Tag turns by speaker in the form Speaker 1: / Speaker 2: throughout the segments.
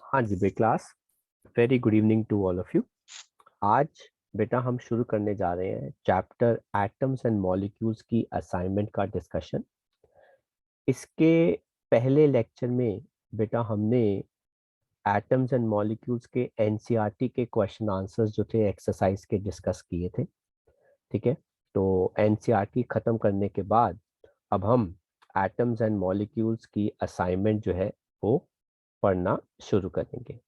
Speaker 1: हाँ जी बे class, very good evening to all of you. आज बेटा हम शुरू करने जा रहे हैं चैप्टर एटम्स एंड मॉलिक्यूल्स की असाइनमेंट का डिस्कशन। इसके पहले लेक्चर में बेटा हमने एटम्स एंड मॉलिक्यूल्स के एनसीईआरटी के क्वेश्चन आंसर्स जो थे एक्सरसाइज के डिस्कस किए थे। ठीक है, तो एनसीईआरटी खत्म करने के बाद अब हम एटम्स एंड मॉलिक्यूल्स की असाइनमेंट जो है वो पढ़ना शुरू करेंगे।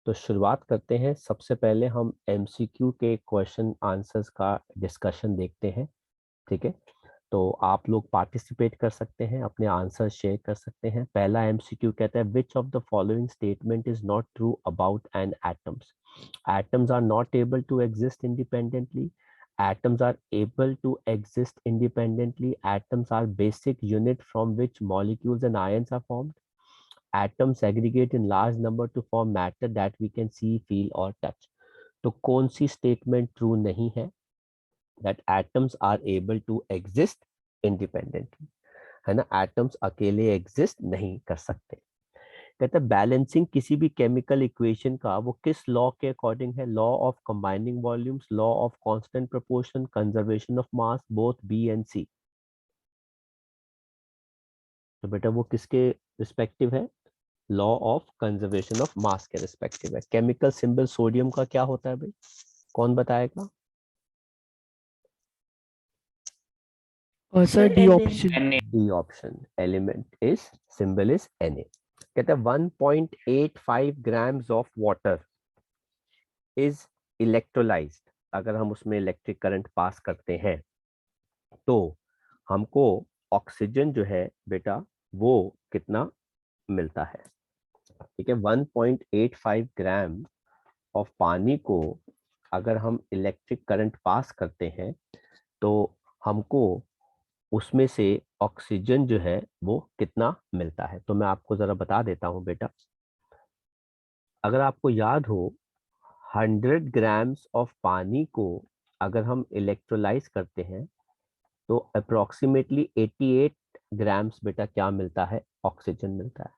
Speaker 1: तो शुरुआत करते हैं। सबसे पहले हम एमसीक्यू के क्वेश्चन आंसर्स का डिस्कशन देखते हैं। ठीक है, तो आप लोग पार्टिसिपेट कर सकते हैं, अपने आंसर शेयर कर सकते हैं। पहला एमसीक्यू कहता है which of the following statement is not true about an atoms. Atoms are not able to exist independently. Atoms are able to exist independently. Atoms are basic unit from which molecules and ions are formed. Atoms aggregate in large number to form matter that we can see, feel or touch. तो कौन सी statement true नहीं है? That atoms are able to exist independently, है ना। Atoms अकेले exist नहीं कर सकते। कहते हैं बैलेंसिंग किसी भी केमिकल इक्वेशन का वो किस लॉ के अकॉर्डिंग है? Law of combining volumes, law of constant proportion, conservation of mass, both B and C. तो बेटा वो किसके रिस्पेक्टिव है? Law of conservation of mass के रिस्पेक्टिव है। केमिकल सिंबल सोडियम का क्या होता है भाई? कौन बताएगा?
Speaker 2: Sir
Speaker 3: sir
Speaker 2: D
Speaker 3: Na.
Speaker 2: Option.
Speaker 1: D option, element is symbol is Na। कहते हैं 1.85 grams of water is electrolysed. अगर हम उसमें इलेक्ट्रिक करंट पास करते हैं तो हमको ऑक्सीजन जो है बेटा वो कितना मिलता है? ठीक है, 1.85 ग्राम ऑफ पानी को अगर हम इलेक्ट्रिक करंट पास करते हैं तो हमको उसमें से ऑक्सीजन जो है वो कितना मिलता है। तो मैं आपको जरा बता देता हूं बेटा। अगर आपको याद हो, 100 ग्राम्स ऑफ पानी को अगर हम इलेक्ट्रोलाइज करते हैं तो अप्रोक्सीमेटली 88 ग्राम्स बेटा क्या मिलता है? ऑक्सीजन मिलता है।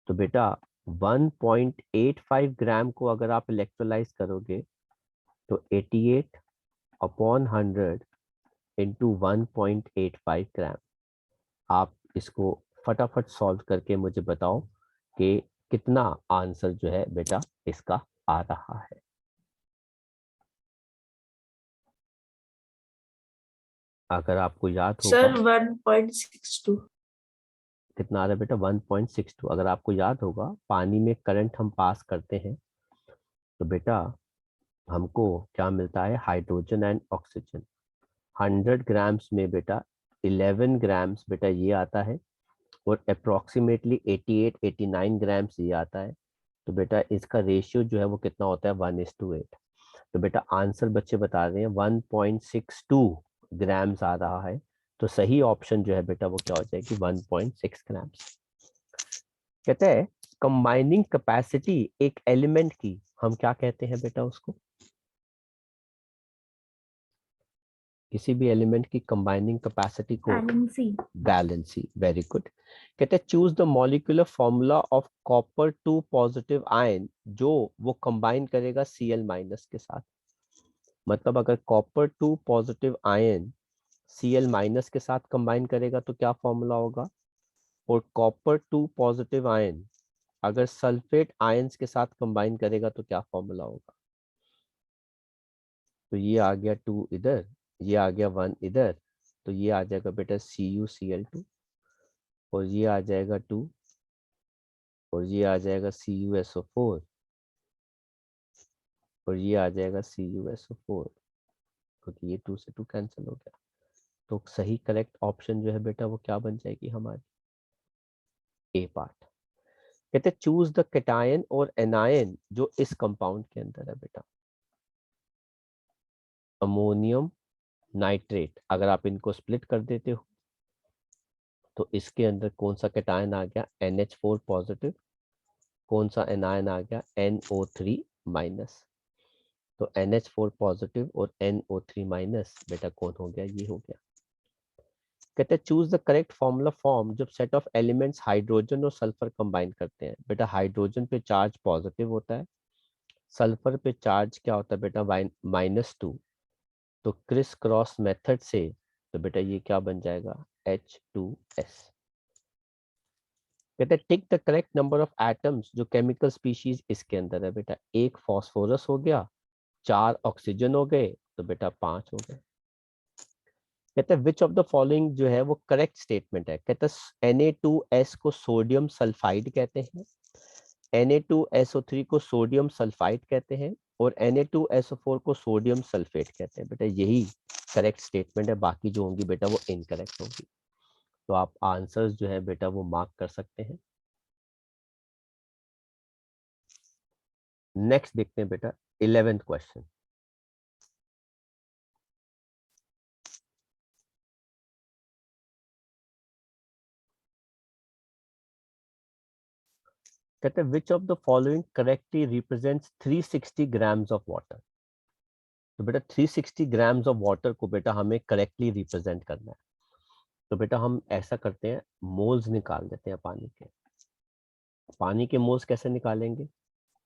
Speaker 1: तो बेटा 1.85 ग्राम को अगर आप इलेक्ट्रोलाइज करोगे तो 88 अपॉन 100 इंटू 1.85 ग्राम। आप इसको फटाफट सॉल्व करके मुझे बताओ कि कितना आंसर जो है बेटा इसका आ रहा है। अगर आपको याद होगा
Speaker 3: सर 1.62।
Speaker 1: कितना आ रहा है बेटा? 1.62। अगर आपको याद होगा पानी में करंट हम पास करते हैं तो बेटा हमको क्या मिलता है? Hydrogen and oxygen. 100 ग्राम्स में बेटा 11 ग्राम्स बेटा ये आता है और अप्रोक्सीमेटली 88 89 ग्राम्स ये आता है। तो बेटा इसका रेशियो जो है वो कितना होता है? 1:8। तो बेटा आंसर बच्चे बता रहे हैं 1.62 ग्राम्स आ रहा है। तो सही ऑप्शन जो है बेटा वो क्या हो जाएगी? 1.6 ग्राम्स। कहते हैं कंबाइनिंग कैपेसिटी एक एलिमेंट की हम क्या कहते हैं बेटा? उसको किसी भी एलिमेंट की कंबाइनिंग कैपेसिटी को
Speaker 3: वैलेंसी।
Speaker 1: वैलेंसी। Very good. कहते हैं choose the molecular formula of copper 2 positive ion जो वो कंबाइन करेगा Cl माइनस के साथ। मतलब अगर copper 2 positive ion Cl minus के साथ कंबाइन करेगा तो क्या फॉर्मूला होगा? और कॉपर 2 पॉजिटिव आयन अगर सल्फेट आयंस के साथ कंबाइन करेगा तो क्या फॉर्मूला होगा? तो ये आ गया 2 इधर, ये आ गया 1 इधर, तो ये आ जाएगा बेटा CuCl2 और ये आ जाएगा 2 और ये आ जाएगा CuSO4 और ये आ जाएगा CuSO4 क्योंकि ये 2 से 2 कैंसिल हो गया। तो सही करेक्ट ऑप्शन जो है बेटा वो क्या बन जाएगी हमारी? ए पार्ट। कहते हैं चूज द कैटायन और एनायन जो इस कंपाउंड के अंदर है बेटा। अमोनियम नाइट्रेट अगर आप इनको स्प्लिट कर देते हो तो इसके अंदर कौन सा कैटायन आ गया? NH4 positive. कौन सा एनायन आ गया? NO3 minus. तो NH4 पॉजिटिव और NO3 माइनस बेटा कौन हो गया? ये हो गया। कहते हैं choose the correct formula form जब सेट ऑफ एलिमेंट्स हाइड्रोजन और सल्फर कंबाइन करते हैं। बेटा हाइड्रोजन पे चार्ज पॉजिटिव होता है, सल्फर पे चार्ज क्या होता है बेटा -2। तो क्रिस क्रॉस मेथड से तो बेटा ये क्या बन जाएगा H2S। कहते हैं tick the correct number of atoms जो केमिकल स्पीशीज इसके अंदर है। बेटा एक फॉस्फोरस हो गया, 4 ऑक्सीजन हो गए, तो बेटा 5 हो गए। कहते हैं विच ऑफ द फॉलोइंग जो है वो करेक्ट स्टेटमेंट है। कहते हैं Na2S को सोडियम सल्फाइड कहते हैं, Na2SO3 को सोडियम सल्फाइड कहते हैं, और Na2SO4 को सोडियम सल्फेट कहते हैं। बेटा यही करेक्ट स्टेटमेंट है, बाकी जो होंगी बेटा वो इनकरेक्ट होंगी। तो आप आंसर्स जो है बेटा वो मार्क कर सकते हैं। नेक्स्ट देखते हैं बेटा 11th क्वेश्चन। कहते हैं विच of the following correctly represents 360 grams of water. तो बेटा 360 ग्राम्स ऑफ वाटर को बेटा हमें करेक्टली रिप्रेजेंट करना है। तो बेटा हम ऐसा करते हैं, मोल्स निकाल देते हैं पानी के। पानी के मोल्स कैसे निकालेंगे,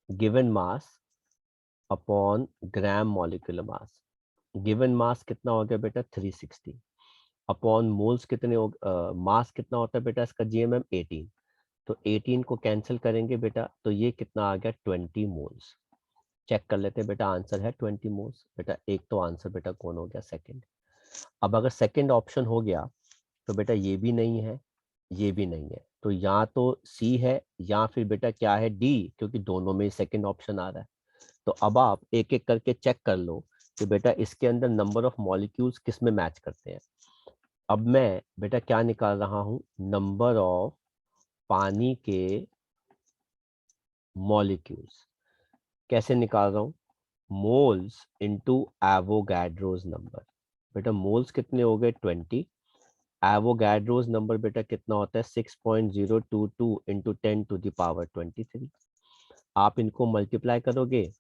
Speaker 1: given mass upon gram molecular mass. Given mass कितना हो गया बेटा 360, अपॉन मोल्स कितने हो, मास कितना होता है बेटा इसका जीएमएम 18। तो 18 को कैंसिल करेंगे बेटा, तो ये कितना आ गया 20 मोल्स। चेक कर लेते हैं बेटा, आंसर है 20 मोल्स। बेटा एक तो आंसर बेटा कौन हो गया सेकंड। अब अगर सेकंड ऑप्शन हो गया तो बेटा ये भी नहीं है, ये भी नहीं है, तो या तो सी है या फिर बेटा क्या है डी, क्योंकि दोनों में सेकंड ऑप्शन आ रहा है। तो अब आप एक एक करके चेक कर लो कि बेटा इसके अंदर नंबर ऑफ मॉलिक्यूल्स किस में मैच करते हैं। अब मैं बेटा क्या निकाल रहा हूं, नंबर ऑफ पानी के मॉलिक्यूल्स। कैसे निकाल रहा हूं, मोल्स इनटू एवोगैड्रोस नंबर। बेटा मोल्स कितने हो गए 20, एवोगैड्रोस नंबर बेटा कितना होता है 6.022 इंटू 10⁻23। आप इनको मल्टीप्लाई करोगे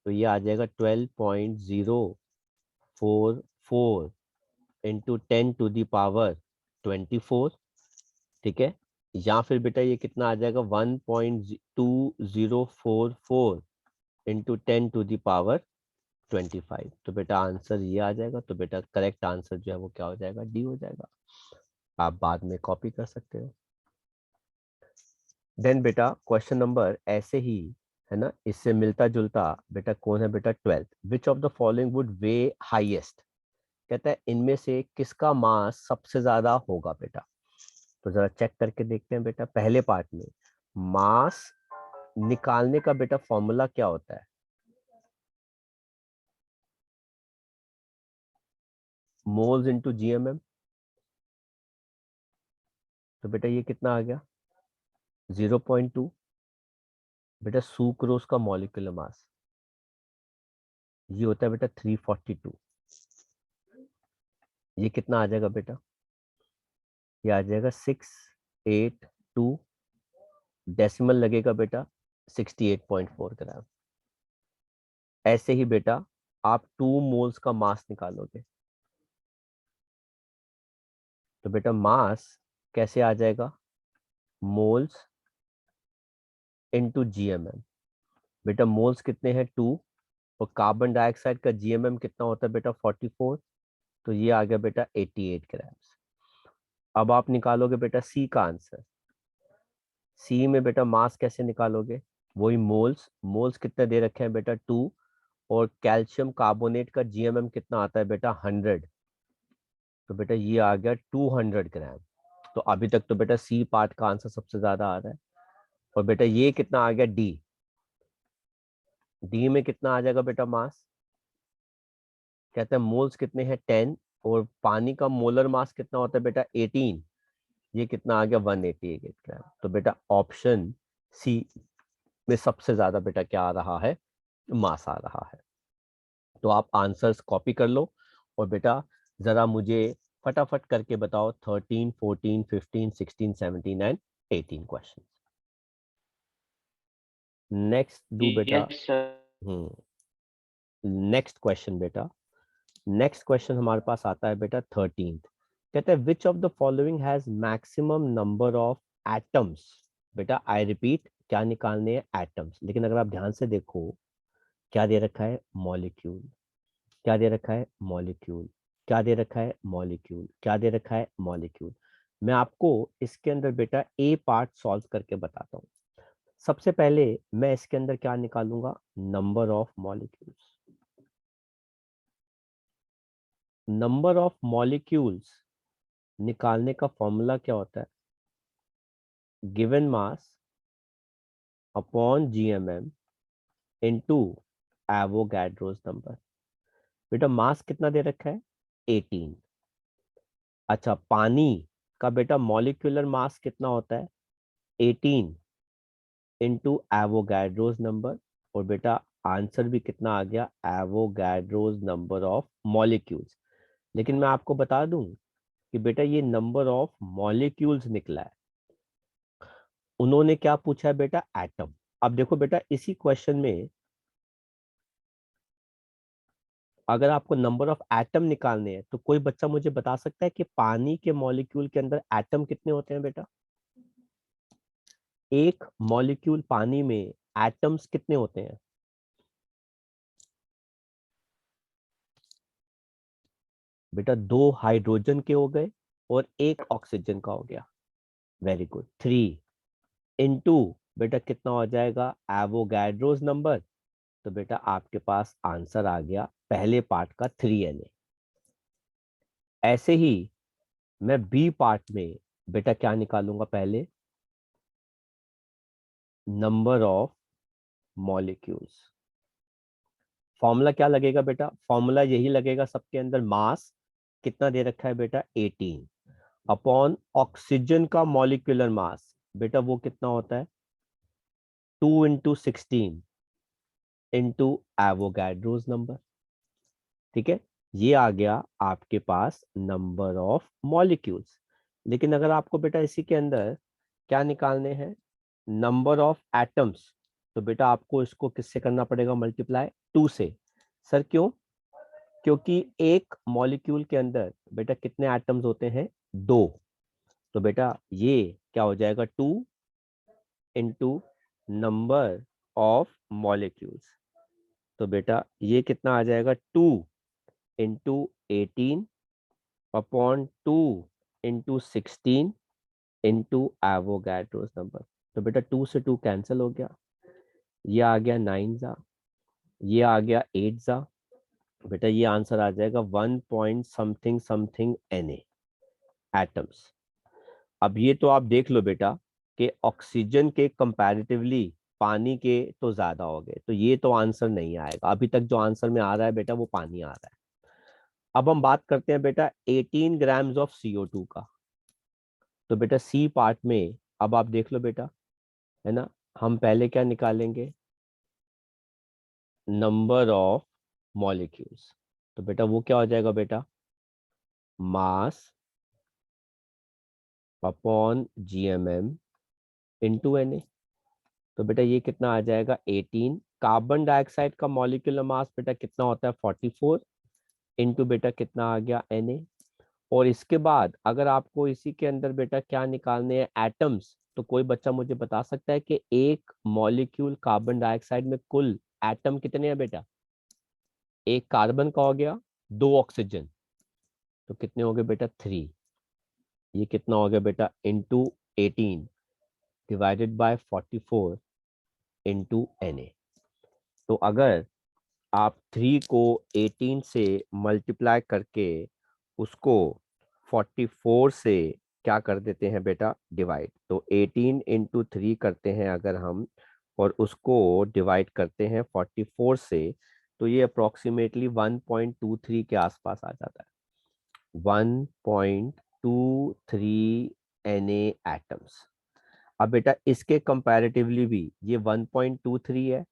Speaker 1: तो ये आ जाएगा 12.044 इंटू 10⁻24। ठीक है, या फिर बेटा ये कितना आ जाएगा 1.2044 इंटू 10⁻25। तो बेटा आंसर ये आ जाएगा। तो बेटा करेक्ट आंसर जो है वो क्या हो जाएगा, डी हो जाएगा। आप बाद में कॉपी कर सकते हो। देन बेटा क्वेश्चन नंबर ऐसे ही है ना, इससे मिलता जुलता बेटा कौन है बेटा 12th। Which of the following would way highest. कहता है इनमें से किसका मास सबसे ज्यादा होगा बेटा। तो जरा चेक करके देखते हैं बेटा, पहले पार्ट में मास निकालने का बेटा फॉर्मूला क्या होता है, मोल्स इनटू जीएमएम। तो बेटा ये कितना आ गया 0.2। बेटा सुक्रोज का मॉलिक्यूलर मास ये होता है बेटा 342। ये कितना आ जाएगा बेटा, ये आ जाएगा 682, डेसिमल लगेगा बेटा 68.4 ग्राम। ऐसे ही बेटा आप 2 मोल्स का मास निकालोगे तो बेटा मास कैसे आ जाएगा, मोल्स इनटू जीएमएम। बेटा मोल्स कितने हैं 2, और कार्बन डाइऑक्साइड का जीएमएम कितना होता है बेटा 44। तो ये आ गया बेटा 88 ग्राम्स। अब आप निकालोगे बेटा सी का आंसर। सी में बेटा मास कैसे निकालोगे, वही मोल्स, मोल्स कितने दे रखे हैं बेटा 2, और कैल्शियम कार्बोनेट का जीएमएम कितना आता है बेटा 100। तो बेटा ये आ गया 200 ग्राम। तो अभी तक तो बेटा सी पार्ट का आंसर सबसे ज्यादा आ रहा है। और बेटा ये कितना आ गया डी, डी में कितना आ जाएगा बेटा मास, कहते हैं मोल्स कितने हैं 10, और पानी का मोलर मास कितना होता है बेटा 18। ये कितना आ गया 188 ग्राम। तो बेटा ऑप्शन सी में सबसे ज्यादा बेटा क्या आ रहा है, मास आ रहा है। तो आप आंसर्स कॉपी कर लो और बेटा जरा मुझे फटाफट करके बताओ 13, 14, 15, 16, 17 एंड 18 क्वेश्चन। नेक्स्ट डू बेटा। नेक्स्ट क्वेश्चन बेटा, नेक्स्ट क्वेश्चन हमारे पास आता है बेटा 13th। कहते हैं विच of the following has maximum number of atoms. बेटा आई रिपीट, क्या निकालने हैं? एटम्स। लेकिन अगर आप ध्यान से देखो, क्या दे रखा है? मॉलिक्यूल। क्या दे रखा है? मॉलिक्यूल। क्या दे रखा है? मॉलिक्यूल। क्या दे रखा है? मॉलिक्यूल। मैं आपको इसके अंदर बेटा ए पार्ट सॉल्व करके बताता हूँ। सबसे पहले मैं इसके अंदर क्या निकालूंगा? Number of molecules. Number of molecules निकालने का फॉर्मूला क्या होता है? Given mass upon GMM into Avogadro's number. बेटा मास कितना दे रखा है? 18। अच्छा, पानी का बेटा मॉलिक्यूलर मास कितना होता है? 18 इंटू एवोगैड्रोस नंबर। और बेटा आंसर भी कितना आ गया? Avogadro's number of molecules. लेकिन मैं आपको बता दूं कि बेटा ये नंबर ऑफ मॉलिक्यूल्स निकला है। उन्होंने क्या पूछा है बेटा? एटम। अब देखो बेटा, इसी क्वेश्चन में अगर आपको नंबर ऑफ एटम निकालने हैं तो कोई बच्चा मुझे बता सकता है कि पानी के मॉलिक्यूल के अंदर एटम कितने होते हैं बेटा? एक मॉलिक्यूल पानी में एटम्स कितने होते हैं? बेटा 2 हाइड्रोजन के हो गए और 1 ऑक्सीजन का हो गया। Very good. 3 इंटू बेटा कितना हो जाएगा? Avogadro's number. तो बेटा आपके पास आंसर आ गया पहले पार्ट का 3Na। ऐसे ही मैं बी पार्ट में बेटा क्या निकालूंगा? पहले नंबर ऑफ मॉलिक्यूल्स। फॉर्मूला क्या लगेगा बेटा? फॉर्मूला यही लगेगा सबके अंदर। मास कितना दे रखा है बेटा? 18 अपॉन ऑक्सीजन का मॉलिक्यूलर मास। बेटा वो कितना होता है? 2 इंटू 16 इंटू एवोगैड्रोस नंबर। ठीक है, ये आ गया आपके पास नंबर ऑफ मॉलिक्यूल्स। लेकिन अगर आपको बेटा इसी के अंदर क्या निकालने हैं? Number of atoms. तो बेटा आपको इसको किससे करना पड़ेगा? मल्टीप्लाई 2 से। सर क्यों? क्योंकि एक मॉलिक्यूल के अंदर बेटा कितने एटम्स होते हैं? 2। तो बेटा ये क्या हो जाएगा? 2 इंटू नंबर ऑफ मॉलिक्यूल्स। तो बेटा ये कितना आ जाएगा? 2 into 18 upon 2 into 16 into Avogadro's number. तो बेटा 2 से 2 कैंसिल हो गया, ये आ गया 9 जा, ये आ गया 8 जा। बेटा ये आंसर आ जाएगा 1 point something something Na atoms. अब ये तो आप देख लो बेटा कि ऑक्सीजन के कंपैरेटिवली पानी के तो ज्यादा हो गए, तो ये तो आंसर नहीं आएगा। अभी तक जो आंसर में आ रहा है बेटा वो पानी आ रहा है। अब हम बात करते हैं बेटा 18 ग्राम्स ऑफ CO2 का। तो बेटा सी पार्ट में अब आप देख लो बेटा, है ना, हम पहले क्या निकालेंगे? Number of molecules. तो बेटा वो क्या हो जाएगा बेटा? Mass upon GMM into Na। तो बेटा ये कितना आ जाएगा? 18। कार्बन डाइऑक्साइड का मॉलिक्यूलर मास बेटा कितना होता है? 44 इंटू बेटा कितना आ गया? Na। और इसके बाद अगर आपको इसी के अंदर बेटा क्या निकालने हैं? एटम्स। तो कोई बच्चा मुझे बता सकता है कि एक मॉलिक्यूल कार्बन डाइऑक्साइड में कुल एटम कितने हैं बेटा? एक कार्बन का हो गया, 2 ऑक्सीजन, तो कितने हो गए बेटा? 3। ये कितना हो गया बेटा? Into 18 divided by 44 into Na। तो अगर आप 3 को 18 से मल्टीप्लाई करके उसको 44 से क्या कर देते हैं बेटा? डिवाइड। तो 18 इंटू 3 करते हैं अगर हम, और उसको डिवाइड करते हैं 44 से, तो ये अप्रोक्सीमेटली 1.23 के आसपास आ जाता है। 1.23 Na एटम्स। अब बेटा इसके कंपैरेटिवली भी ये 1.23 है,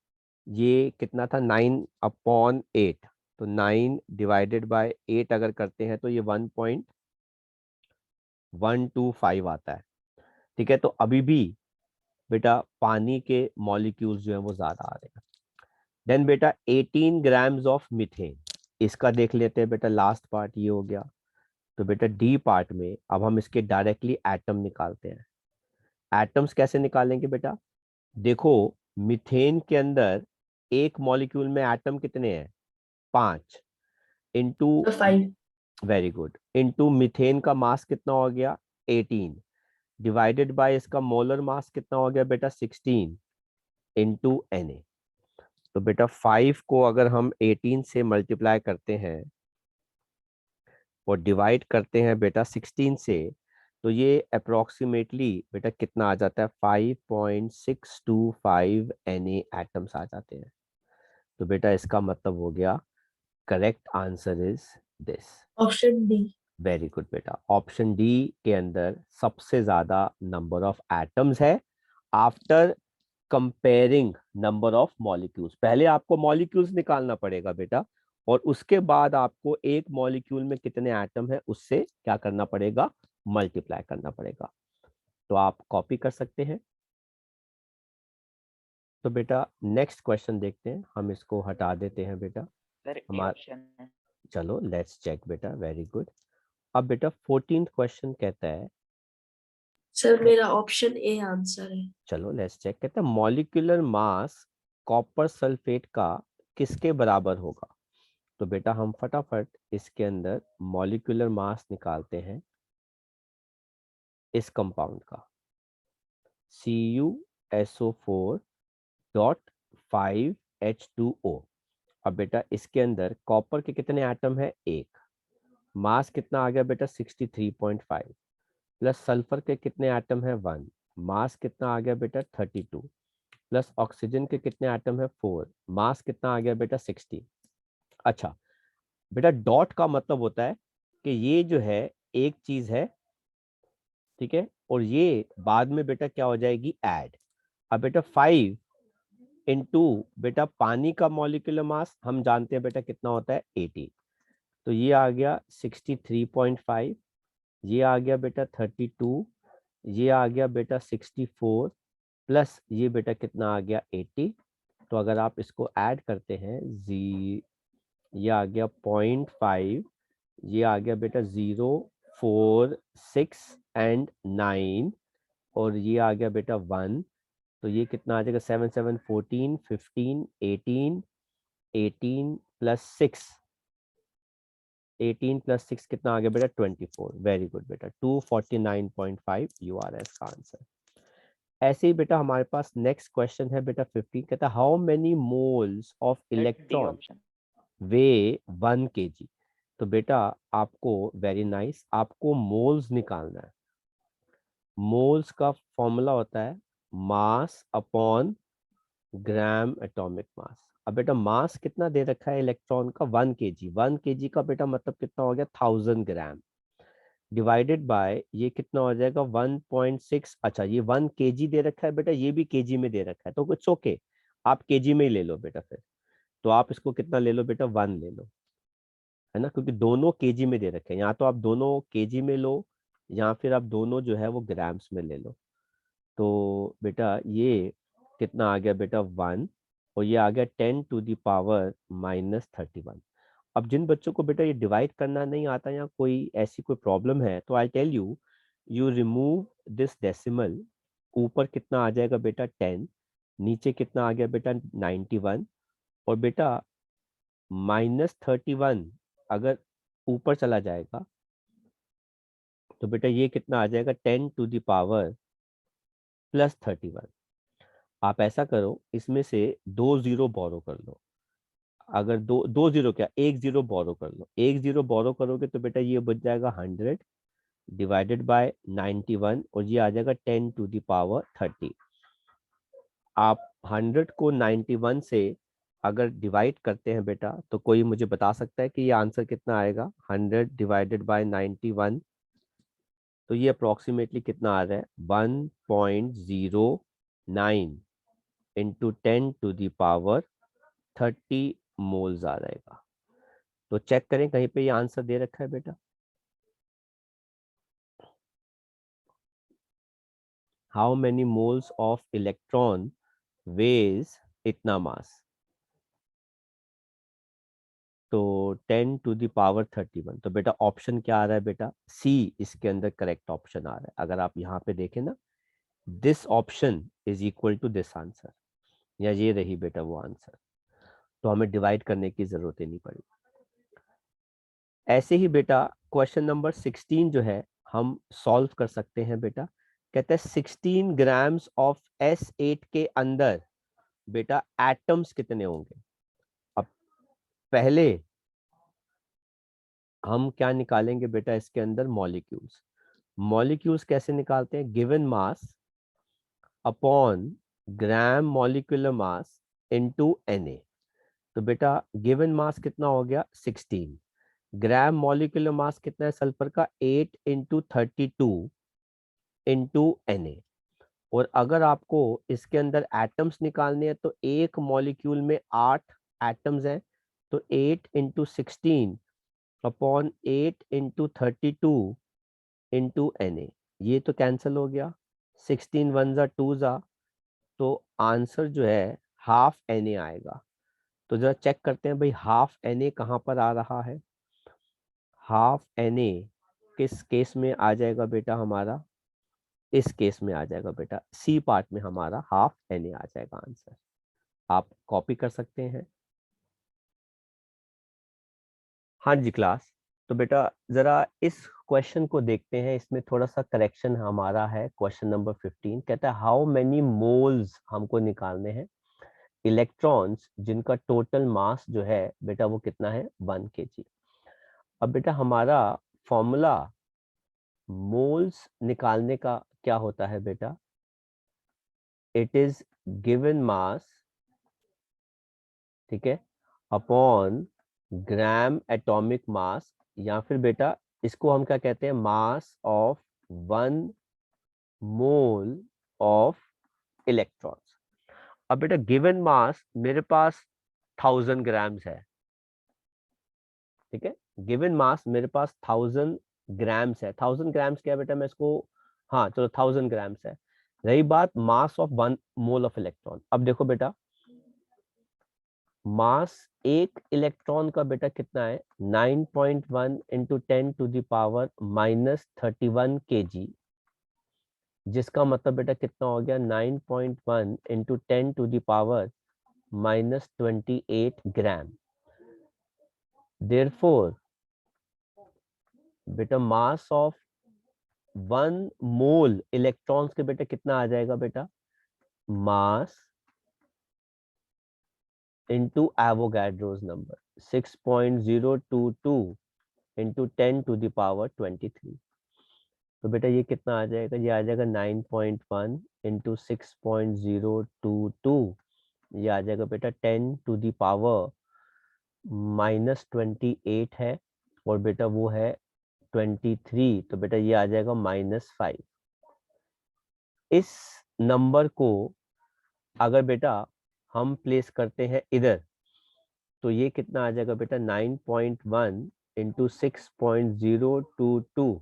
Speaker 1: ये कितना था? 9/8। तो 9 डिवाइडेड बाय 8 अगर करते हैं तो ये 1.125 आता है। ठीक है, तो अभी भी बेटा पानी के मॉलिक्यूल्स जो है वो ज्यादा आ रहे हैं। देन बेटा 18 ग्राम्स ऑफ मीथेन, इसका देख लेते हैं बेटा। लास्ट पार्ट ये हो गया। तो बेटा डी पार्ट में अब हम इसके डायरेक्टली एटम निकालते हैं। एटम्स कैसे निकालेंगे बेटा? देखो, मीथेन के अंदर एक मॉलिक्यूल में एटम कितने हैं? 5 into,
Speaker 3: 5.
Speaker 1: Very good, into methane का मास कितना हो गया? 18 डिवाइडेड बाय इसका मोलर मास कितना हो गया बेटा? 16 इंटू Na। तो बेटा 5 को अगर हम 18 से मल्टीप्लाई करते हैं और डिवाइड करते हैं बेटा 16 से, तो ये अप्रोक्सीमेटली बेटा कितना आ जाता है? 5.625 Na एटम्स आ जाते हैं। तो बेटा इसका मतलब हो गया, correct answer is this.
Speaker 3: Option D.
Speaker 1: Very good बेटा, ऑप्शन डी के अंदर सबसे ज्यादा नंबर ऑफ एटम्स है after comparing number of molecules. पहले आपको मॉलिक्यूल्स निकालना पड़ेगा बेटा, और उसके बाद आपको एक मॉलिक्यूल में कितने एटम है उससे क्या करना पड़ेगा? मल्टीप्लाई करना पड़ेगा। तो आप कॉपी कर सकते हैं। तो बेटा नेक्स्ट क्वेश्चन देखते हैं, हम इसको हटा देते हैं बेटा।
Speaker 2: सर ए
Speaker 1: हमारा,
Speaker 2: ऑप्शन है।
Speaker 1: चलो लेट्स चेक बेटा, वेरी गुड। अब बेटा 14th क्वेश्चन कहता है,
Speaker 3: सर मेरा ऑप्शन ए आंसर है.
Speaker 1: चलो लेट्स चेक, कहता है मॉलिक्यूलर मास कॉपर सल्फेट का किसके बराबर होगा? तो बेटा हम फटाफट इसके अंदर मॉलिक्यूलर मास निकालते हैं इस कंपाउंड का, CuSO4.5H2O। अब बेटा इसके अंदर कॉपर के कितने एटम है? एक। मास कितना आ गया बेटा? 63.5। प्लस सल्फर के कितने एटम है? 1। मास कितना आ गया बेटा? 32। प्लस ऑक्सीजन के कितने एटम है? 4। मास कितना आ गया बेटा? 60। अच्छा बेटा, डॉट का मतलब होता है कि ये जो है एक चीज है, ठीक है, और ये बाद में बेटा क्या हो जाएगी? ऐड। अब बेटा 5 इंटू बेटा पानी का मॉलिक्यूलर मास हम जानते हैं बेटा कितना होता है? 80। तो ये आ गया 63.5, ये आ गया बेटा 32, ये आ गया बेटा 64, प्लस ये बेटा कितना आ गया? 80। तो अगर आप इसको ऐड करते हैं, ये आ गया 0.5, ये आ गया बेटा 0, 4, 6 एंड 9, और ये आ गया बेटा 1। तो ये कितना आ जाएगा? 7, 7, 14, 15, 18, 18 प्लस 6, 18 प्लस 6 कितना आ गया बेटा? 24। वेरी गुड बेटा, 249.5 URS का आंसर। ऐसे ही बेटा हमारे पास नेक्स्ट क्वेश्चन है बेटा 15, कहता है how many moles of
Speaker 2: sir D
Speaker 1: electron
Speaker 2: option.
Speaker 1: Way 1 kg। तो बेटा आपको, वेरी नाइस, आपको मोल्स निकालना है। मोल्स का फॉर्मूला होता है मास अपॉन ग्राम एटॉमिक मास। अब बेटा मास कितना दे रखा है इलेक्ट्रॉन का? 1 kg। 1 kg का बेटा मतलब कितना हो गया? 1000 ग्राम डिवाइडेड बाय ये कितना हो जाएगा? 1.6। अच्छा ये 1 kg दे रखा है बेटा, ये भी kg में दे रखा है, तो कुछ ओके, आप kg में ही ले लो बेटा फिर। तो आप इसको कितना ले लो बेटा? 1 ले लो, है ना, क्योंकि दोनों केजी में दे रखे हैं। यहाँ तो आप दोनों केजी में लो, या फिर आप दोनों जो है वो ग्राम्स में ले लो। तो बेटा ये कितना आ गया बेटा? 1, और ये आ गया 10⁻⁻31। अब जिन बच्चों को बेटा ये डिवाइड करना नहीं आता या कोई ऐसी कोई प्रॉब्लम है, तो I tell you, you remove this decimal. ऊपर कितना आ जाएगा बेटा? 10, नीचे कितना आ गया बेटा? 91, और बेटा -31 अगर ऊपर चला जाएगा तो बेटा ये कितना आ जाएगा? 10⁻+31। आप ऐसा करो, इसमें से 2 जीरो बोरो कर लो। अगर दो दो जीरो क्या, एक जीरो बोरो कर लो। एक जीरो बोरो करोगे तो बेटा ये बच जाएगा 100 डिवाइडेड बाय 91, और ये आ जाएगा 10⁻30। आप 100 को 91 से अगर डिवाइड करते हैं बेटा, तो कोई मुझे बता सकता है कि ये आंसर कितना आएगा? 100 डिवाइडेड बाय 91, तो ये अप्रोक्सीमेटली कितना आ रहा है? 1.09 इंटू 10⁻30 मोल्स आ जाएगा। तो चेक करें कहीं पे ये आंसर दे रखा है बेटा। How many moles of electron weighs इतना मास? तो 10 to the power 31। तो बेटा ऑप्शन क्या आ रहा है बेटा, सी इसके अंदर करेक्ट ऑप्शन आ रहा है। अगर आप यहाँ पे देखें ना, this option is equal to this answer, या ये रही बेटा वो आंसर। तो हमें डिवाइड करने की जरूरत ही नहीं पड़ी। ऐसे ही बेटा क्वेश्चन नंबर 16 जो है हम सॉल्व कर सकते हैं बेटा। कहते हैं 16 ग्राम्स ऑफ S8 के अंदर बेटा एटम्स कितने होंगे। अब पहले हम क्या निकालेंगे बेटा, इसके अंदर मॉलिक्यूल्स। मॉलिक्यूल्स कैसे निकालते हैं, given mass upon gram molecular mass into Na। तो बेटा गिवन मास कितना हो गया 16, ग्राम मॉलिक्यूलर मास कितना है सल्फर का 8 इंटू 32 इंटू Na। और अगर आपको इसके अंदर एटम्स निकालने हैं तो एक मॉलिक्यूल में 8 एटम्स हैं, तो 8 into 16 upon 8 into 32 into Na। ये तो कैंसिल हो गया, 16 वन जा 2 जा, तो आंसर जो है हाफ Na आएगा। तो जरा चेक करते हैं भाई हाफ Na कहाँ पर आ रहा है। हाफ Na किस केस में आ जाएगा बेटा हमारा, इस केस में आ जाएगा बेटा, सी पार्ट में हमारा हाफ Na आ जाएगा आंसर। आप कॉपी कर सकते हैं। हाँ जी क्लास। तो बेटा जरा इस क्वेश्चन को देखते हैं, इसमें थोड़ा सा करेक्शन हमारा है। क्वेश्चन नंबर 15 कहता है हाउ मेनी मोल्स हमको निकालने हैं इलेक्ट्रॉन्स जिनका टोटल मास जो है बेटा वो कितना है 1 kg। अब बेटा हमारा फॉर्मूला मोल्स निकालने का क्या होता है बेटा, इट इज गिवन मास, ठीक है, अपॉन ग्राम एटॉमिक मास, या फिर बेटा इसको हम क्या कहते हैं, mass of 1 mole of electrons. अब बेटा गिवन मास मेरे पास 1000 ग्राम्स है, ठीक है, गिवन मास मेरे पास 1000 ग्राम्स है। 1000 ग्राम्स क्या है बेटा, मैं इसको, हाँ चलो 1000 ग्राम्स है। रही बात mass of 1 mole of electron, अब देखो बेटा मास एक इलेक्ट्रॉन का बेटा कितना है 9.1 into 10 to the power -31 kg, जिसका मतलब बेटा कितना हो गया 9.1 into 10 to the power -28 gram. Therefore बेटा मास ऑफ 1 मोल इलेक्ट्रॉन्स के बेटा कितना आ जाएगा बेटा, mass into Avogadro's number 6.022 into 10 to the power 23। तो बेटा ये कितना आ जाएगा, ये आ जाएगा 9.1 इंटू 6.022, ये आ जाएगा बेटा 10 टू द पावर -28 है, और बेटा वो है 23, तो बेटा ये आ जाएगा -5। इस नंबर को अगर बेटा हम प्लेस करते हैं इधर, तो ये कितना आ जाएगा बेटा 9.1 into 6.022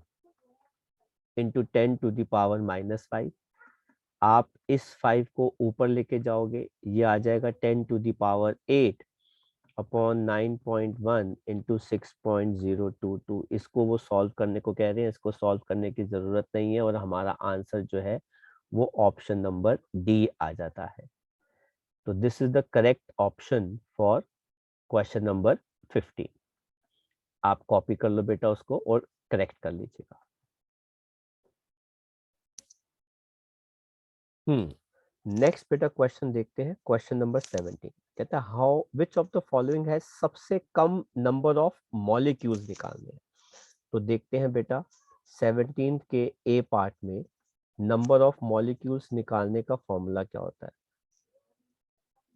Speaker 1: into 10 to the power -5। आप इस 5 को ऊपर लेके जाओगे, ये आ जाएगा 10 to the power 8 upon 9.1 into 6.022। इसको वो सॉल्व करने को कह रहे हैं, इसको सॉल्व करने की जरूरत नहीं है, और हमारा आंसर जो है वो ऑप्शन नंबर डी आ जाता है। तो this is the correct option for question number 15। आप कॉपी कर लो बेटा उसको और करेक्ट कर लीजिएगा। नेक्स्ट बेटा क्वेश्चन देखते हैं, क्वेश्चन नंबर 17 कहता है how which of the following है सबसे कम नंबर ऑफ मॉलिक्यूल्स निकालने हैं। तो देखते हैं बेटा 17 के ए पार्ट में नंबर ऑफ मॉलिक्यूल्स निकालने का फॉर्मूला क्या होता है।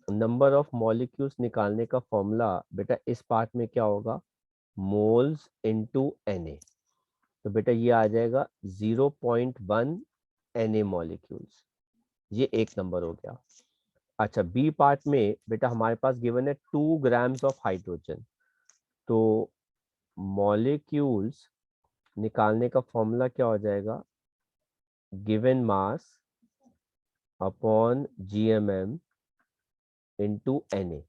Speaker 1: नंबर ऑफ मॉलिक्यूल्स निकालने का फॉर्मूला बेटा इस पार्ट में क्या होगा, मोल्स इनटू Na। तो बेटा ये आ जाएगा 0.1 Na मॉलिक्यूल्स, ये एक नंबर हो गया। अच्छा बी पार्ट में बेटा हमारे पास गिवन है 2 ग्राम्स ऑफ हाइड्रोजन, तो मॉलिक्यूल्स निकालने का फॉर्मूला क्या हो जाएगा, given mass upon GMM into Na।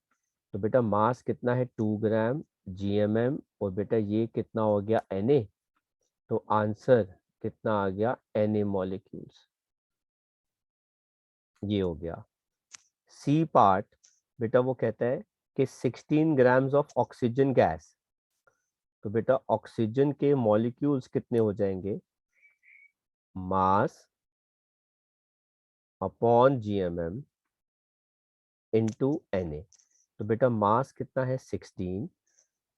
Speaker 1: तो बेटा मास कितना है 2 ग्राम, GMM और बेटा ये कितना हो गया Na, तो आंसर कितना आ गया Na मॉलिक्यूल्स, ये हो गया। सी पार्ट बेटा वो कहता है कि 16 ग्राम्स ऑफ ऑक्सीजन गैस, तो बेटा ऑक्सीजन के मॉलिक्यूल्स कितने हो जाएंगे, mass upon GMM into Na। तो बेटा मास कितना है 16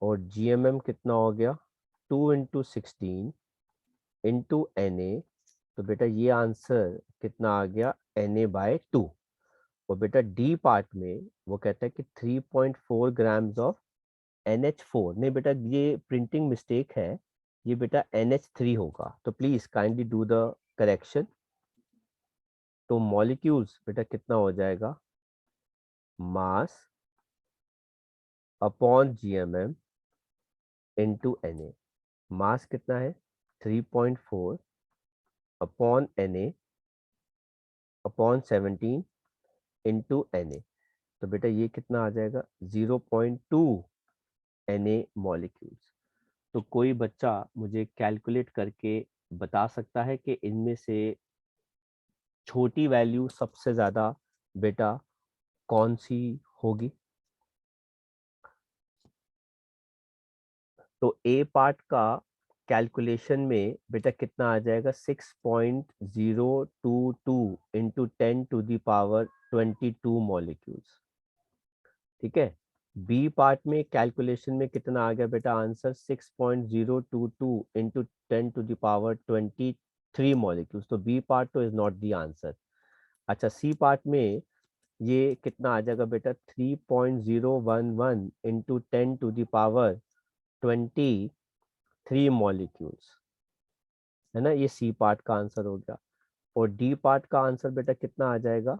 Speaker 1: और GMM कितना हो गया 2 इंटू 16 इंटू Na। तो बेटा ये आंसर कितना आ गया Na/2। और बेटा डी पार्ट में वो कहता है कि 3.4 ग्राम्स ऑफ NH4, नहीं बेटा ये प्रिंटिंग मिस्टेक है, ये बेटा NH3 होगा, तो please kindly do the correction. तो मॉलिक्यूल्स बेटा कितना हो जाएगा, mass upon GMM into Na। मास कितना है 3.4 upon Na upon 17 into Na। तो बेटा ये कितना आ जाएगा 0.2 Na मॉलिक्यूल्स। तो कोई बच्चा मुझे कैलकुलेट करके बता सकता है कि इनमें से छोटी वैल्यू सबसे ज्यादा बेटा कौन सी होगी। तो ए पार्ट का कैलकुलेशन में बेटा कितना आ जाएगा 6.022 इंटू 10⁻22 मॉलिक्यूल्स, ठीक है। बी पार्ट में कैलकुलेशन में कितना आ गया बेटा आंसर 6.022 इंटू 10⁻23 मॉलिक्यूल्स, तो बी पार्ट तो इज नॉट द आंसर। अच्छा सी पार्ट में ये कितना आ जाएगा बेटा 3.011 इंटू 10⁻23 मॉलिक्यूल्स, है ना, ये सी पार्ट का आंसर हो गया। और डी पार्ट का आंसर बेटा कितना आ जाएगा,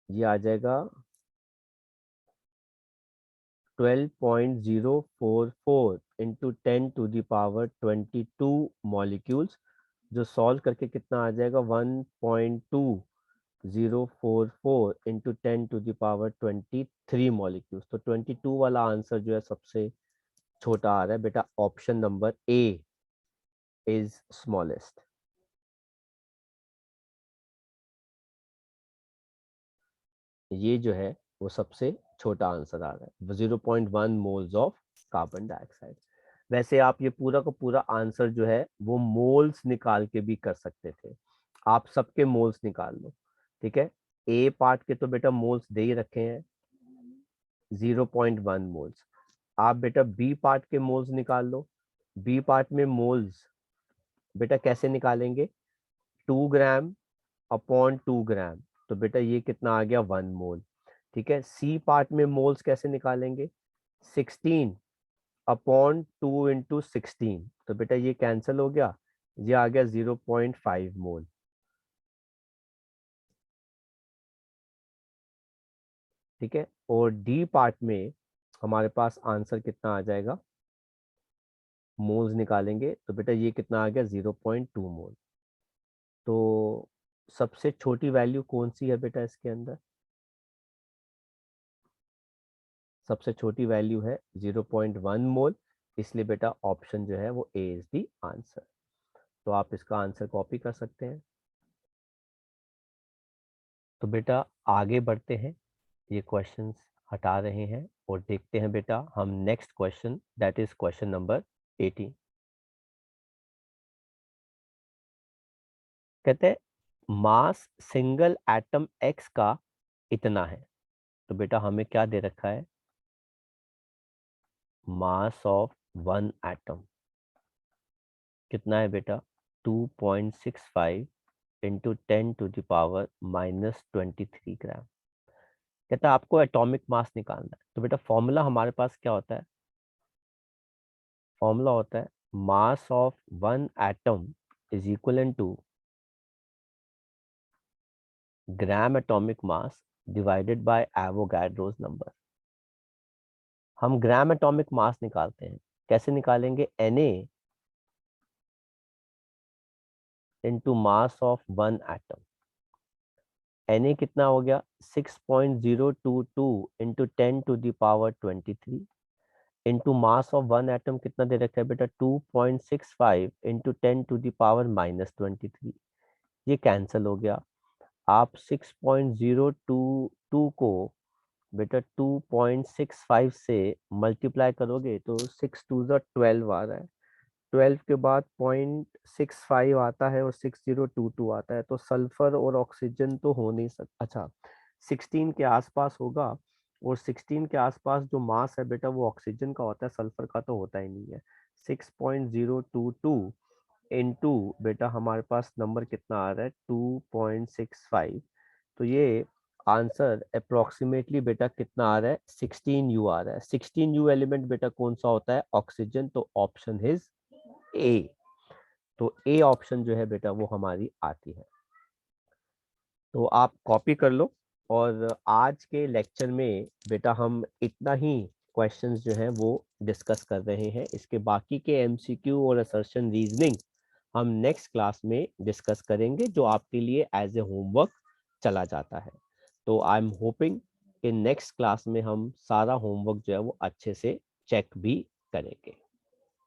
Speaker 1: ये आ जाएगा 12.044 इंटू 10⁻22 मॉलिक्यूल्स, जो सॉल्व करके कितना आ जाएगा 1.2044 इंटू 10⁻23 मॉलिक्यूल्स। तो 22 वाला आंसर जो है सबसे छोटा आ रहा है बेटा, option number A is smallest. ये जो है वो सबसे छोटा आंसर आ रहा है 0.1 मोल्स ऑफ कार्बन डाइऑक्साइड। वैसे आप ये पूरा का पूरा आंसर जो है वो मोल्स निकाल के भी कर सकते थे, आप सबके मोल्स निकाल लो, ठीक है। ए पार्ट के तो बेटा मोल्स दे ही रखे हैं 0.1 मोल्स। आप बेटा बी पार्ट के मोल्स निकाल लो। बी पार्ट में मोल्स बेटा कैसे निकालेंगे, 2 ग्राम अपॉन 2 ग्राम, तो बेटा ये कितना आ गया 1 मोल, ठीक है। सी पार्ट में मोल्स कैसे निकालेंगे, 16 अपॉन 2 इंटू 16, तो बेटा ये कैंसिल हो गया, ये आ गया 0.5 मोल, ठीक है। और डी पार्ट में हमारे पास आंसर कितना आ जाएगा, मोल्स निकालेंगे तो बेटा ये कितना आ गया 0.2 मोल। तो सबसे छोटी वैल्यू कौन सी है बेटा इसके अंदर, सबसे छोटी वैल्यू है 0.1 मोल, इसलिए बेटा ऑप्शन जो है वो ए इज द आंसर। तो आप इसका आंसर कॉपी कर सकते हैं। तो बेटा आगे बढ़ते हैं, ये क्वेश्चंस हटा रहे हैं और देखते हैं बेटा हम next question, that is question number 18। कहते हैं मास सिंगल एटम एक्स का इतना है, तो बेटा हमें क्या दे रखा है, मास ऑफ वन एटम कितना है बेटा 2.65 इंटू 10⁻³ ग्राम। कहता है आपको एटॉमिक मास निकालना है, तो बेटा फॉर्मूला हमारे पास क्या होता है, फॉर्मूला होता है mass of one atom is equal to gram atomic mass divided by Avogadro's number. हम ग्राम एटॉमिक मास निकालते हैं, कैसे निकालेंगे, Na into mass of one atom. Na कितना हो गया 6.022 into 10⁻23 into mass of one atom कितना दे रखा है बेटा 2.65 इंटू 10⁻⁻23। ये कैंसिल हो गया। आप 6.022 को बेटा 2.65 से मल्टीप्लाई करोगे तो 6 2 12 आ रहा है। 12 के बाद 0.65 आता है और 6022 आता है, तो सल्फर और ऑक्सीजन तो हो नहीं सकता। अच्छा 16 के आसपास होगा, और 16 के आसपास जो मास है बेटा वो ऑक्सीजन का होता है, सल्फर का तो होता ही नहीं है। 6.022 इनटू बेटा हमारे पास नंबर कितना आ रहा है 2.65, तो ये आंसर अप्रोक्सीमेटली बेटा कितना आ रहा है 16U आ रहा है। 16U एलिमेंट बेटा कौन सा होता है ऑक्सीजन, तो ऑप्शन इज ए। तो ए ऑप्शन जो है बेटा वो हमारी आती है। तो आप कॉपी कर लो, और आज के लेक्चर में बेटा हम इतना ही क्वेश्चंस जो हैं वो डिस्कस कर रहे हैं। इसके बाकी के एमसीक्यू और असर्शन रीजनिंग हम नेक्स्ट क्लास में डिस्कस करेंगे, जो आपके लिए एज ए होमवर्क चला जाता है। तो आई एम होपिंग कि नेक्स्ट क्लास में हम सारा होमवर्क जो है वो अच्छे से चेक भी करेंगे।